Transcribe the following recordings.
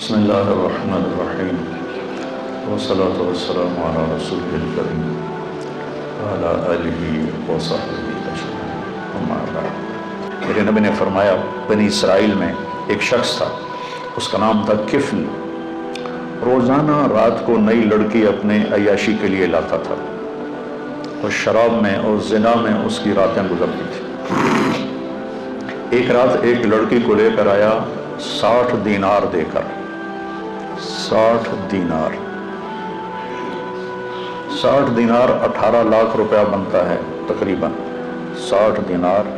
بسم اللہ الرحمن الرحیم والصلاة والسلام علی رسول الکریم وعلی آلہ وصحبہ اجمعین اما بعد۔ میرے نبی نے فرمایا بنی اسرائیل میں ایک شخص تھا، اس کا نام تھا کفل۔ روزانہ رات کو نئی لڑکی اپنے عیاشی کے لیے لاتا تھا اور شراب میں اور زنا میں اس کی راتیں گزرتی تھی۔ ایک رات ایک لڑکی کو لے کر آیا 60 دینار دے کر۔ 60 دینار 60 دینار 18 لاکھ روپیہ بنتا ہے تقریباً۔ 60 دینار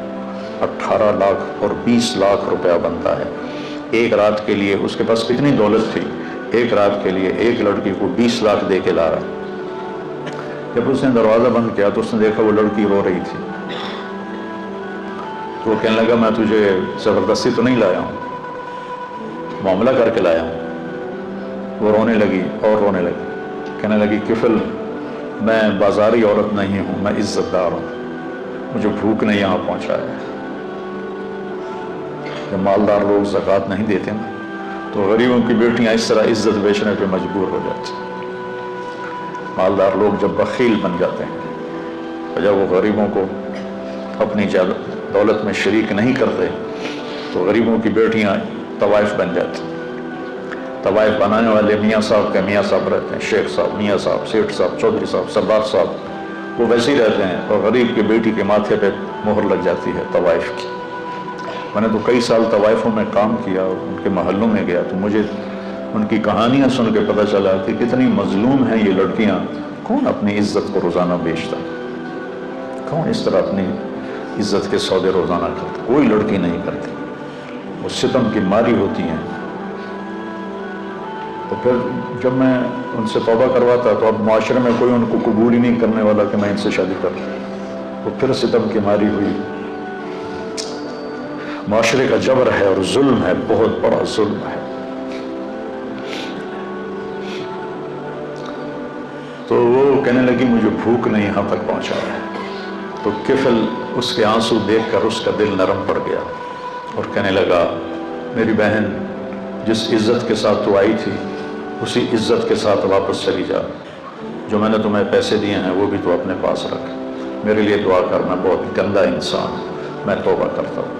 18 لاکھ اور 20 لاکھ روپیہ بنتا ہے۔ ایک رات کے لیے اس کے پاس کتنی دولت تھی، ایک رات کے لیے ایک لڑکی کو 20 لاکھ دے کے لا رہا۔ جب اس نے دروازہ بند کیا تو اس نے دیکھا وہ لڑکی رو رہی تھی، تو وہ کہنے لگا میں تجھے زبردستی تو نہیں لایا ہوں، معاملہ کر کے لایا ہوں۔ وہ رونے لگی اور رونے لگی، کہنے لگی کفل میں بازاری عورت نہیں ہوں، میں عزت دار ہوں، مجھے بھوک نے یہاں پہنچایا ہے۔ جب مالدار لوگ زکوٰۃ نہیں دیتے نا تو غریبوں کی بیٹیاں اس طرح عزت بیچنے پہ مجبور ہو جاتی ہیں۔ مالدار لوگ جب بخیل بن جاتے ہیں اور جب وہ غریبوں کو اپنی دولت میں شریک نہیں کرتے تو غریبوں کی بیٹیاں طوائف بن جاتی ہیں۔ طوائف بنانے والے میاں صاحب کے میاں صاحب رہتے ہیں، شیخ صاحب، میاں صاحب، سیٹھ صاحب، چودھری صاحب، سردار صاحب، وہ ویسے ہی رہتے ہیں اور غریب کی بیٹی کے ماتھے پہ مہر لگ جاتی ہے طوائف کی۔ میں نے تو کئی سال طوائفوں میں کام کیا اور ان کے محلوں میں گیا تو مجھے ان کی کہانیاں سن کے پتہ چلا کہ کتنی مظلوم ہیں یہ لڑکیاں۔ کون اپنی عزت کو روزانہ بیچتا، کون اس طرح اپنی عزت کے سودے روزانہ کرتا؟ کوئی لڑکی نہیں کرتی، وہ ستم کی ماری ہوتی ہیں۔ تو پھر جب میں ان سے توبہ کرواتا تو اب معاشرے میں کوئی ان کو قبول ہی نہیں کرنے والا کہ میں ان سے شادی کروں، وہ پھر ستم کی ماری ہوئی۔ معاشرے کا جبر ہے اور ظلم ہے، بہت بڑا ظلم ہے۔ تو وہ کہنے لگی مجھے بھوک نے یہاں تک پہنچایا ہے۔ تو کفل اس کے آنسو دیکھ کر اس کا دل نرم پڑ گیا اور کہنے لگا میری بہن، جس عزت کے ساتھ تو آئی تھی اسی عزت کے ساتھ واپس چلی جا، جو میں نے تمہیں پیسے دیے ہیں وہ بھی تو اپنے پاس رکھ، میرے لیے دعا کر، میں بہت گندا انسان ہوں، میں توبہ کرتا ہوں۔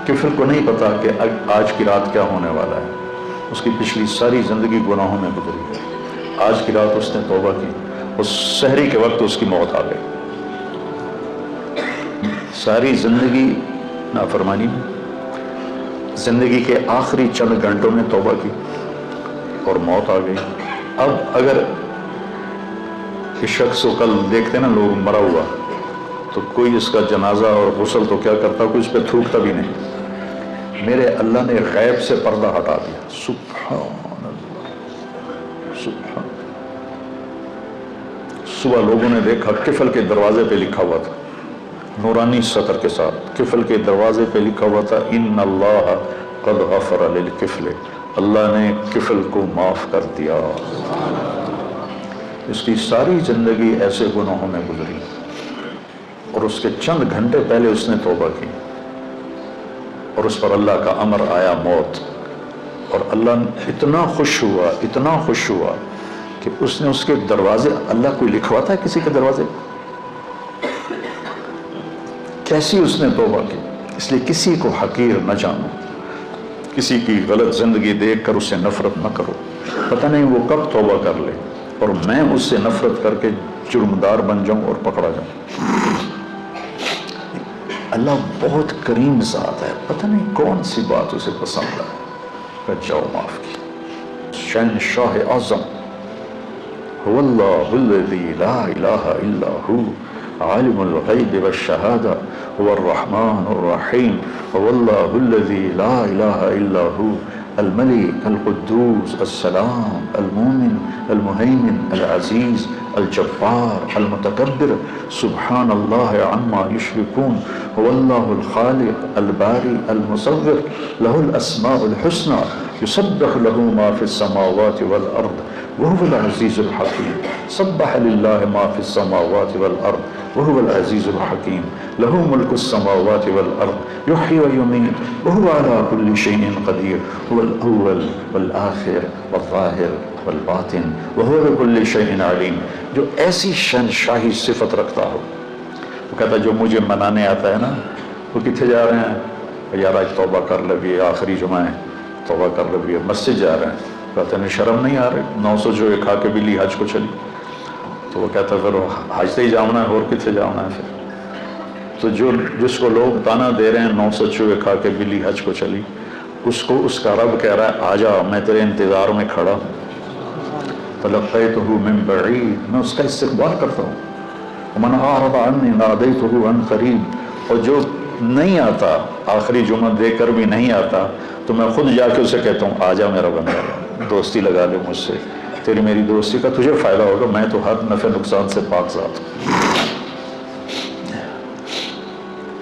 کفر کو نہیں پتا کہ آج کی رات کیا ہونے والا ہے، اس کی پچھلی ساری زندگی گناہوں میں گزری ہے۔ آج کی رات اس نے توبہ کی، اس سحری کے وقت اس کی موت آ گئی۔ ساری زندگی نافرمانی میں، زندگی کے آخری چند گھنٹوں میں توبہ کی اور موت آ گئی۔ اب اگر اس شخص کو کل دیکھتے نا لوگ مرا ہوا تو کوئی اس کا جنازہ اور غسل تو کیا کرتا، کوئی اس پہ تھوکتا بھی نہیں۔ میرے اللہ نے غیب سے پردہ ہٹا دیا، سبحان اللہ، سبحان۔ صبح لوگوں نے دیکھا کفل کے دروازے پہ لکھا ہوا تھا نورانی سطر کے ساتھ، کفل کے دروازے پہ لکھا ہوا تھا ان اللہ قد غفر للکفل، اللہ نے کفل کو معاف کر دیا۔ اس کی ساری زندگی ایسے گناہوں میں گزری اور اس کے چند گھنٹے پہلے اس نے توبہ کی اور اس پر اللہ کا امر آیا موت، اور اللہ اتنا خوش ہوا، اتنا خوش ہوا کہ اس نے اس کے دروازے، اللہ کوئی لکھواتا ہے کسی کے دروازے؟ کیسی اس نے توبہ کی۔ اس لیے کسی کو حقیر نہ جانو، کسی کی غلط زندگی دیکھ کر اس سے نفرت نہ کرو، پتہ نہیں وہ کب توبہ کر لے اور میں اس سے نفرت کر کے جرمدار بن جاؤں اور پکڑا جاؤں۔ اللہ بہت کریم ذات ہے، پتہ نہیں کون سی بات اسے پسند ہے، کہ جاؤ معاف کی۔ شہنشاہ اعظم هو اللہ الذی لا الہ الا ہو عالم الغیب والشہادہ هو الرحمن الرحیم هو اللہ الذی لا الہ الا ہو الملک القدوس السلام المومن المہیمن العزیز الجبار المتکبر سبحان اللہ عما یشرکون هو اللہ الخالق الباری المصور له الاسماء الحسنى يسبح له ما في السماوات والارض وهو العزيز الحكيم سبح لله ما في السماوات والأرض وهو العزيز الحكيم له ملك السماوات والأرض يحيي ويميت وهو على كل شيء قدير هو الأول والآخر والظاهر والباطن وهو بكل شيء عليم. جو ایسی شہنشاہی صفت رکھتا ہو، وہ کہتا ہے جو مجھے منانے آتا ہے نا، وہ کتنے جا رہے ہیں؟ یار آج توبہ کر لے، آخری جمعہ ہے، توبہ کر لے، مسجد جا رہے ہیں. کہتے ہیں شرم نہیں آ رہے 900 جو کھا کے بلی حج کو چلی. تو وہ کہتا ہے پھر حج سے ہی جانا ہے، اور کتنے جانا ہے پھر؟ تو جس کو لوگ تانا دے رہے ہیں 900 چوہے کھا کے بلی حج کو چلی، اس کو اس کا رب کہہ رہا ہے آجا، میں تیرے انتظار میں کھڑا ہوں. فلقيته من بعيد، میں اس کا استقبال کرتا ہوں. ومن اعرض عني ناديته عن قريب، اور جو نہیں آتا، آخری جمعہ دے کر بھی نہیں آتا، تو میں خود جا کے اسے کہتا ہوں آجا میرا بندہ، دوستی لگا لے مجھ سے، تیری میری دوستی کا تجھے فائدہ ہوگا، میں تو ہر نفع نقصان سے پاک ذات ہوں.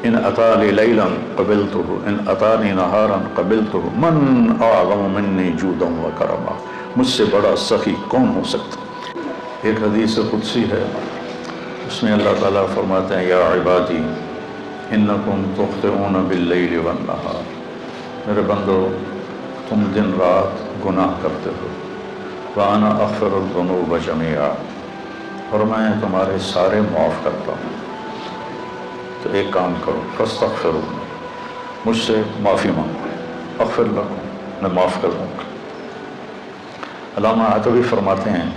ان اتانی لیلا قبلته ان اتانی نہارا قبلته من اعظم منی جودا و کرما، مجھ سے بڑا سخی کون ہو سکتا. ایک حدیث قدسی ہے، اس میں اللہ تعالیٰ فرماتے ہیں یا عبادی انکم تخطئون باللیل والنہار، میرے بندو تم دن رات گناہ کرتے ہو. وانا اغفر الذنوب جميعا، اور میں تمہارے سارے معاف کرتا ہوں. تو ایک کام کرو، فاستغفروا، مجھ سے معافی مانگو، اغفر لکم، میں معاف کر دوں گا. علامہ عتبی فرماتے ہیں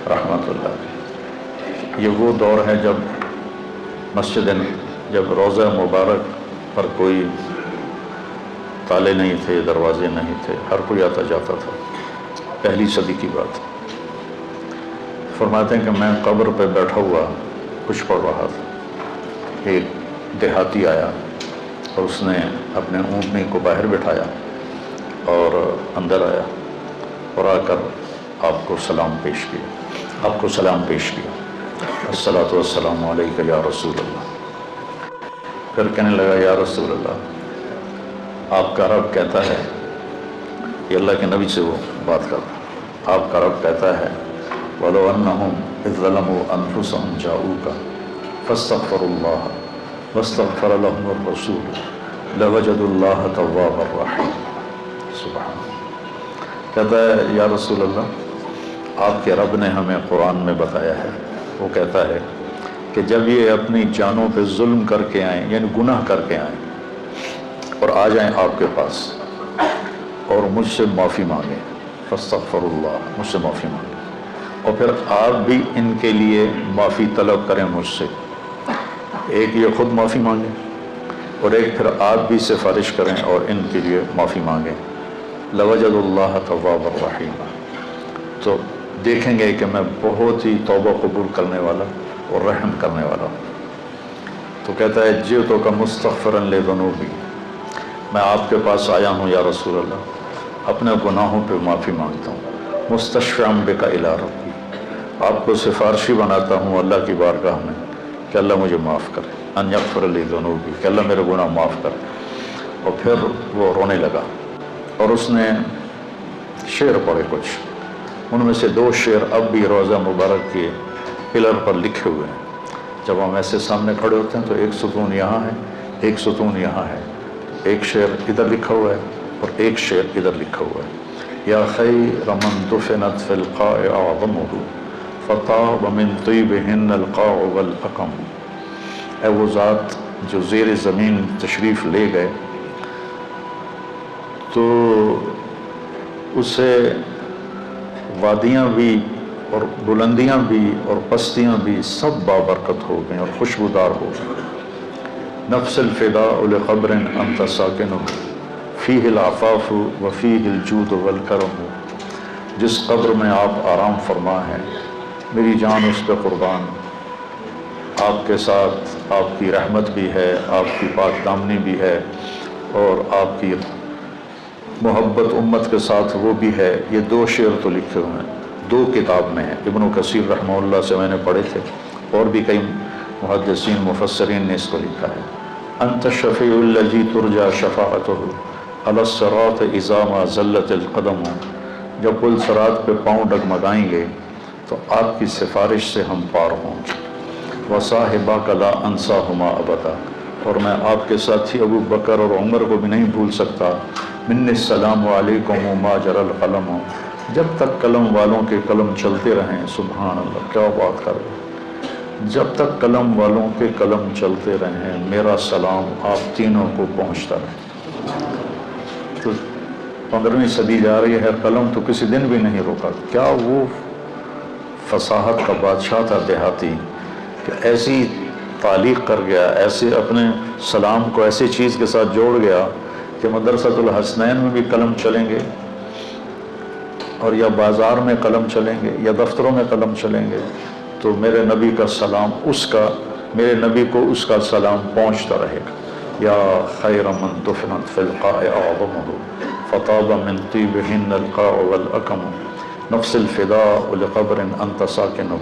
رحمۃ اللہ، یہ وہ دور ہے جب روضہ مبارک پر کوئی تالے نہیں تھے، دروازے نہیں تھے، ہر کوئی آتا جاتا تھا، پہلی صدی کی بات. فرماتے ہیں کہ میں قبر پہ بیٹھا ہوا کچھ پڑھ رہا تھا، ایک دیہاتی آیا اور اس نے اپنے اونٹنی کو باہر بٹھایا اور اندر آیا اور آ کر آپ کو سلام پیش کیا، الصلاۃ والسلام علیک یا رسول اللہ. پھر کہنے لگا یا رسول اللہ، آپ کا رب کہتا ہے، یہ اللہ کے نبی سے وہ بات کر رہا، آپ کا رب کہتا ہے وَلَوْ أَنَّهُمْ إِذْ ظَلَمُوا أَنفُسَهُمْ جَاءُوكَ فَاسْتَغْفَرُوا اللَّهَ وَاسْتَغْفَرَ لَهُمُ الرَّسُولُ لَوَجَدُوا اللَّهَ تَوَّابًا رَحِيمًا. سبحان اللہ. کہتا ہے یا رسول اللہ، آپ کے رب نے ہمیں قرآن میں بتایا ہے، وہ کہتا ہے کہ جب یہ اپنی جانوں پہ ظلم کر کے آئیں، یعنی گناہ کر کے آئیں اور آ جائیں آپ کے پاس اور مجھ سے معافی مانگیں، فاستغفر اللہ، مجھ سے معافی مانگیں، اور پھر آپ بھی ان کے لیے معافی طلب کریں مجھ سے. ایک یہ خود معافی مانگیں اور ایک پھر آپ بھی سفارش کریں اور ان کے لیے معافی مانگیں. لوجد اللہ توابا رحیما، تو دیکھیں گے کہ میں بہت ہی توبہ قبول کرنے والا اور رحم کرنے والا ہوں. تو کہتا ہے جئتو کا مستغفرا لذنوبی، میں آپ کے پاس آیا ہوں یا رسول اللہ، اپنے گناہوں پہ معافی مانگتا ہوں. مستشفعا بک الی ربی، آپ کو سفارشی بناتا ہوں اللہ کی بارگاہ میں کہ اللہ مجھے معاف کرے، ان یغفر لی ذنوبی، کہ اللہ میرے گناہ معاف کرے. اور پھر وہ رونے لگا اور اس نے شعر پڑھے کچھ، ان میں سے 2 شعر اب بھی روضہ مبارک کے پلر پر لکھے ہوئے ہیں. جب ہم ایسے سامنے کھڑے ہوتے ہیں تو ایک ستون یہاں ہے، ایک ستون یہاں ہے، ایک شعر ادھر لکھا ہوا ہے اور ایک شعر ادھر لکھا ہوا ہے. یا خیر من دفنت فی القاع اعظمہ فطاب من طیبہن القاع والاقم، اے وہ ذات جو زیر زمین تشریف لے گئے تو اسے وادیاں بھی اور بلندیاں بھی اور پستیاں بھی سب بابرکت ہو گئیں اور خوشبودار ہو گئیں. نفس الفداء لقبر انت ساکنہ فیہ العفاف وفیہ الجود والکرم، جس قبر میں آپ آرام فرما ہیں میری جان اس پہ قربان، آپ کے ساتھ آپ کی رحمت بھی ہے، آپ کی پاک دامنی بھی ہے اور آپ کی محبت امت کے ساتھ وہ بھی ہے. یہ 2 شعر تو لکھے ہوئے ہیں، 2 کتاب میں ہیں. ابن کثیر رحمہ اللہ سے میں نے پڑھے تھے، اور بھی کئی محدثین مفسرین نے اس کو لکھا ہے. انت الشفیع الذی ترجى شفاعته علی الصراط اذا ما زلت القدم جب پل صراط پہ پاؤں ڈگمگائیں گے تو آپ کی سفارش سے ہم پار ہوں گے۔ وَصَاحِبَكَ لَا أَنْسَاهُمَا أَبَدًا، اور میں آپ کے ساتھی ابو بکر اور عمر کو بھی نہیں بھول سکتا۔ مِنِّ السلام علیکم وما جرى القلم، جب تک قلم والوں کے قلم چلتے رہیں۔ سبحان اللہ، کیا بات کر رہے ہیں، جب تک قلم والوں کے قلم چلتے رہیں میرا سلام آپ تینوں کو پہنچتا رہے۔ تو 15ویں صدی جا رہی ہے، قلم تو کسی دن بھی نہیں روکا۔ کیا وہ فصاحت کا بادشاہ تھا دیہاتی کہ ایسی تعلیق کر گیا، ایسے اپنے سلام کو ایسی چیز کے ساتھ جوڑ گیا کہ مدرسۃ الحسنین میں بھی قلم چلیں گے، اور یا بازار میں قلم چلیں گے یا دفتروں میں قلم چلیں گے تو میرے نبی کا سلام میرے نبی کو اس کا سلام پہنچتا رہے گا۔ یا خیر من دفنت فی القاع اعظمہ فطاب من طیبہن القاع والاکم نفس الفداء لقبر انت ساکنہ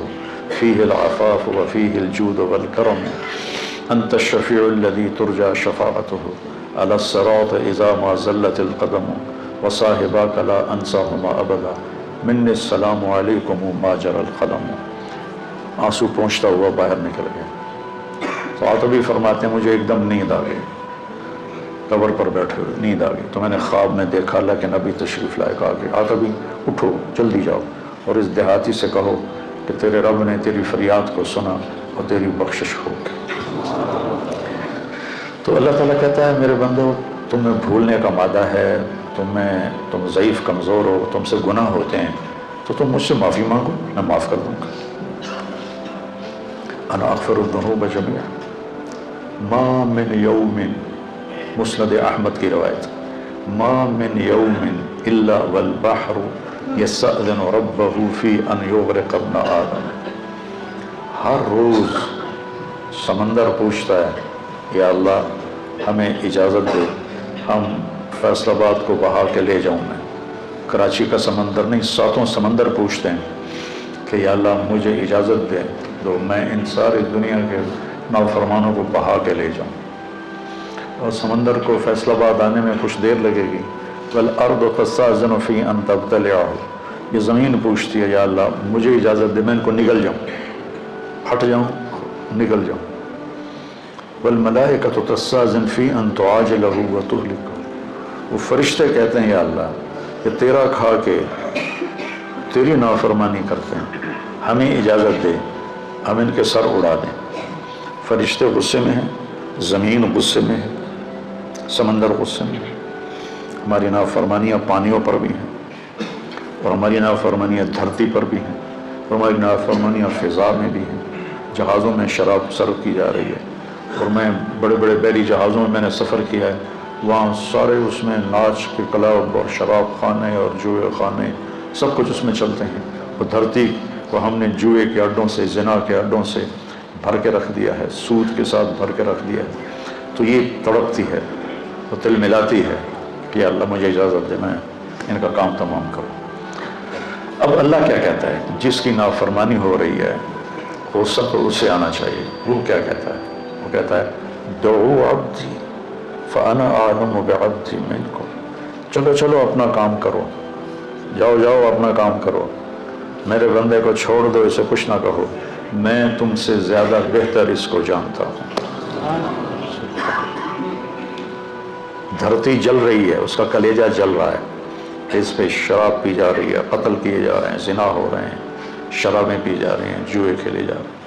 فیہ العفاف وفیہ الجود والکرم انت الشفیع الذی ترجى شفاعتہ علی الصراط اذا ما زلت القدم وصاحباک لا انساہما ابدا منی السلام علیکم ما جرى القلم۔ آنسو پہنچتا ہوا باہر نکل گیا۔ تو عاطبی فرماتے ہیں مجھے ایک دم نیند آ گئی، قبر پر بیٹھے ہوئے نیند آ گئی، تو میں نے خواب میں دیکھا اللہ کے نبی تشریف لائے، کہا کہ عاطبی اٹھو جلدی جاؤ اور اس دیہاتی سے کہو کہ تیرے رب نے تیری فریاد کو سنا اور تیری بخشش ہو گئی۔ تو اللہ تعالیٰ کہتا ہے میرے بندو تمہیں بھولنے کا مادہ ہے، تم ضعیف کمزور ہو، تم سے گناہ ہوتے ہیں، تو تم مجھ سے معافی مانگو، میں معاف کر دوں گا۔ انا اغفر الذنوب جميعا ما من یوم، مسند احمد کی روایت، ما من یوم الا والبحر یستأذن ربہ فی ان یغرق ابن آدم، ہر روز سمندر پوچھتا ہے یا اللہ ہمیں اجازت دے، ہم فیصل آباد کو بہا کے لے جاؤں میں۔ کراچی کا سمندر نہیں، 7 سمندر پوچھتے ہیں کہ یا اللہ مجھے اجازت دے دو میں ان ساری دنیا کے نافرمانوں کو بہا کے لے جاؤں، اور سمندر کو فیصل آباد آنے میں کچھ دیر لگے گی۔ والارض تستأذن فی ان تبتلعہ، یہ زمین پوچھتی ہے یا اللہ مجھے اجازت دے میں ان کو نگل جاؤں، ہٹ جاؤں، نگل جاؤں۔ والملائکۃ تستأذن فی ان تعاجلہ وتہلکہ، وہ فرشتے کہتے ہیں یا اللہ کہ تیرا کھا کے تیری نافرمانی کرتے ہیں، ہمیں اجازت دے ہم ان کے سر اڑا دیں۔ فرشتے غصے میں ہیں، زمین غصے میں ہے، سمندر غصے میں ہے، ہماری نافرمانیاں پانیوں پر بھی ہیں اور ہماری نافرمانیاں دھرتی پر بھی ہیں اور ہماری نافرمانیاں فضا میں بھی ہیں۔ جہازوں میں شراب سرو کی جا رہی ہے، اور میں بڑے بڑے بحری جہازوں میں نے سفر کیا ہے، وہاں سارے اس میں ناچ کے کلب اور شراب خانے اور جوئے خانے سب کچھ اس میں چلتے ہیں۔ وہ دھرتی کو ہم نے جوئے کے اڈوں سے، زنا کے اڈوں سے بھر کے رکھ دیا ہے، سود کے ساتھ بھر کے رکھ دیا ہے۔ تو یہ تڑپتی ہے، وہ تل ملاتی ہے کہ اللہ مجھے اجازت دے میں ان کا کام تمام کروں۔ اب اللہ کیا کہتا ہے؟ جس کی نافرمانی ہو رہی ہے غصہ تو اسے آنا چاہیے۔ وہ کیا کہتا ہے؟ وہ کہتا ہے دعو عبدی فانا اعلم بعبدی منکم، چلو چلو اپنا کام کرو، جاؤ جاؤ اپنا کام کرو، میرے بندے کو چھوڑ دو، اسے کچھ نہ کہو، میں تم سے زیادہ بہتر اس کو جانتا ہوں۔ دھرتی جل رہی ہے، اس کا کلیجہ جل رہا ہے، اس پہ شراب پی جا رہی ہے، قتل کیے جا رہے ہیں، زنا ہو رہے ہیں، شرابیں پی جا رہی ہیں، جوئے کھیلے جا رہے ہیں۔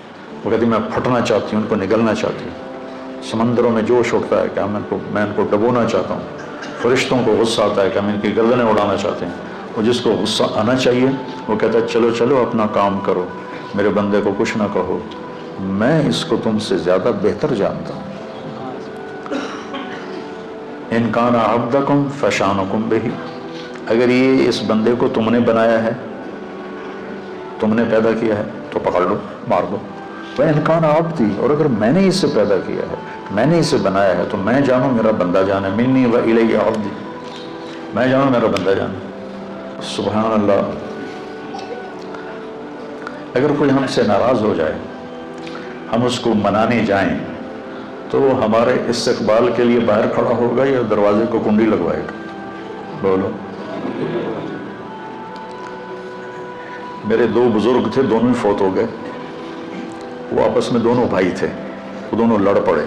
وہ کہتی میں پھٹنا چاہتی ہوں، ان کو نگلنا چاہتی ہوں۔ سمندروں میں جوش اٹھتا ہے کہ میں ان کو ڈبونا چاہتا ہوں۔ فرشتوں کو غصہ آتا ہے کہ ہم ان کی گردنیں اڑانا چاہتے ہیں۔ اور جس کو غصہ آنا چاہیے وہ کہتا ہے چلو چلو اپنا کام کرو، میرے بندے کو کچھ نہ کہو، میں اس کو تم سے زیادہ بہتر جانتا ہوں۔ ان کان عبدکم فشانکم بہ، اگر یہ اس بندے کو تم نے بنایا ہے، تم نے پیدا کیا ہے تو پکڑ لو، مار دو۔ وَإِنْ كَانَ عَبْدِي، اور اگر میں نے اسے پیدا کیا ہے، میں نے اسے بنایا ہے، تو میں جانوں میرا بندہ جانے، منی وَإِلَيَّ عَبْدِي، میں جانوں میرا بندہ جانے۔ سبحان اللہ۔ اگر کوئی ہم سے ناراض ہو جائے، ہم اس کو منانے جائیں تو وہ ہمارے استقبال کے لیے باہر کھڑا ہوگا یا دروازے کو کنڈی لگوائے گا؟ بولو۔ میرے دو بزرگ تھے، دونوں ہی فوت ہو گئے، وہ آپس میں دونوں بھائی تھے، وہ دونوں لڑ پڑے،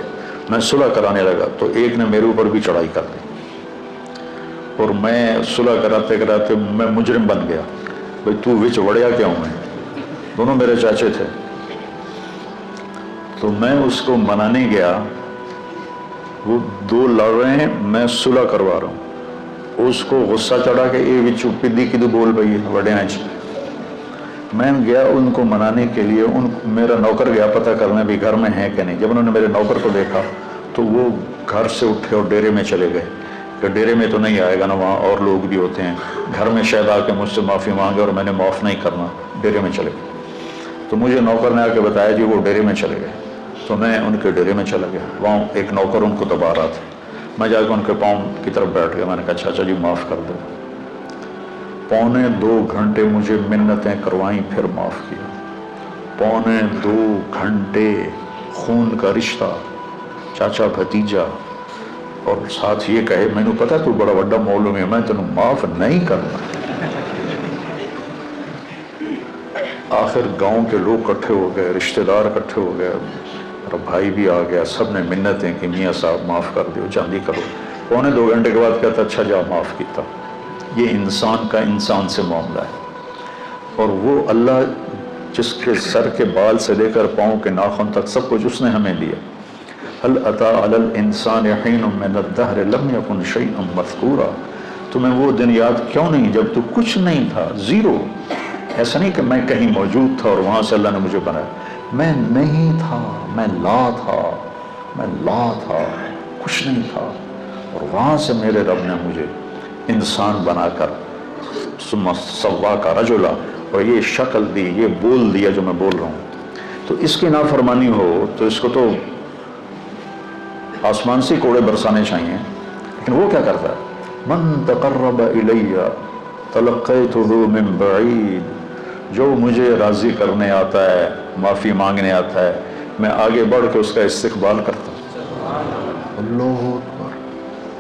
میں صلح کرانے لگا تو ایک نے میرے اوپر بھی چڑھائی کر دی، اور میں صلح کراتے کراتے میں مجرم بن گیا، بھائی تو وچ وڑیا کیا ہوں میں، دونوں میرے چاچے تھے، تو میں اس کو منانے گیا، وہ دو لڑ رہے ہیں، میں صلح کروا رہا ہوں، اس کو غصہ چڑھا کہ اے وچ پدی کی بول پئی وڑیا چ، میں گیا ان کو منانے کے لیے، میرا نوکر گیا پتہ کرنے بھی گھر میں ہے کہ نہیں، جب انہوں نے میرے نوکر کو دیکھا تو وہ گھر سے اٹھے اور ڈیرے میں چلے گئے کہ ڈیرے میں تو نہیں آئے گا نا، وہاں اور لوگ بھی ہوتے ہیں، گھر میں شاید آ کے مجھ سے معافی مانگے اور میں نے معاف نہیں کرنا، ڈیرے میں چلے گئے، تو مجھے نوکر نے آ کے بتایا جی وہ ڈیرے میں چلے گئے، تو میں ان کے ڈیرے میں چلا گیا، وہاں ایک نوکر ان کو دبا رہا تھا، میں جا کے ان کے پاؤں کی طرف بیٹھ گیا، میں نے کہا چاچا جی معاف کر دو، 1.25 گھنٹے مجھے منتیں کروائیں پھر معاف کیا، 2.25 گھنٹے خون کا رشتہ، چاچا بھتیجا، اور ساتھ یہ کہے میں نے پتا تو بڑا بڑا مولوی ہے، میں تینوں معاف نہیں کرنا۔ آخر گاؤں کے لوگ کٹھے ہو گئے، رشتہ دار کٹھے ہو گئے، اور بھائی بھی آ گیا، سب نے منتیں کہ میاں صاحب معاف کر دیو، چاندی کرو، 1.25 گھنٹے کے بعد کہتا اچھا جا معاف کیتا۔ یہ انسان کا انسان سے معاملہ ہے، اور وہ اللہ جس کے سر کے بال سے لے کر پاؤں کے ناخن تک سب کچھ اس نے ہمیں دیا۔ هل اتى على الانسان حين من الدهر لم يكن شيئا مذكورا، تمہیں وہ دن یاد کیوں نہیں جب تو کچھ نہیں تھا، زیرو، ایسا نہیں کہ میں کہیں موجود تھا اور وہاں سے اللہ نے مجھے بنایا، میں نہیں تھا، میں لا تھا، میں لا تھا، کچھ نہیں تھا، اور وہاں سے میرے رب نے مجھے انسان بنا کر ثم سواک رجلا، اور یہ شکل دی، یہ بول دیا جو میں بول رہا ہوں۔ تو اس کی نافرمانی ہو تو اس کو تو آسمان سے کوڑے برسانے چاہیے، لیکن وہ کیا کرتا ہے، من تقرب الی تلقیتہ من بعید، جو مجھے راضی کرنے آتا ہے، معافی مانگنے آتا ہے، میں آگے بڑھ کے اس کا استقبال کرتا ہوں۔ اللہ اکبر،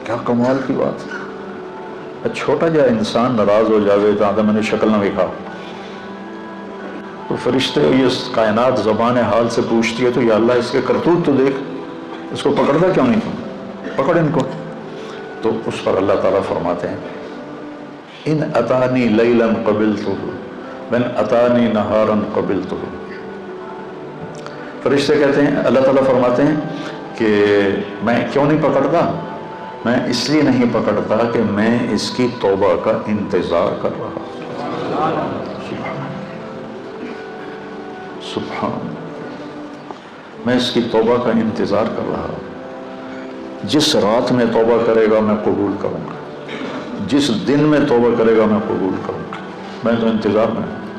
کیا کمال کی بات ہے، چھوٹا جا انسان ناراض ہو جاوے تو آدھا میں نے شکل نہ دکھا، تو فرشتے یہ کائنات زبان حال سے پوچھتی ہے تو یا اللہ اس کے کرتوت تو دیکھ، اس کو پکڑتا کیوں نہیں تم، پکڑ ان کو۔ تو اس پر اللہ تعالیٰ فرماتے ہیں ان اتانی لیلا قبلتہ من اتانی نہارا قبلتہ، فرشتے کہتے ہیں، اللہ تعالیٰ فرماتے ہیں کہ میں کیوں نہیں پکڑتا، میں اس لیے نہیں پکڑتا کہ میں اس کی توبہ کا انتظار کر رہا، سبحان، میں اس کی توبہ کا انتظار کر رہا، جس رات میں توبہ کرے گا میں قبول کروں گا، جس دن میں توبہ کرے گا میں قبول کروں گا، میں تو انتظار میں ہوں۔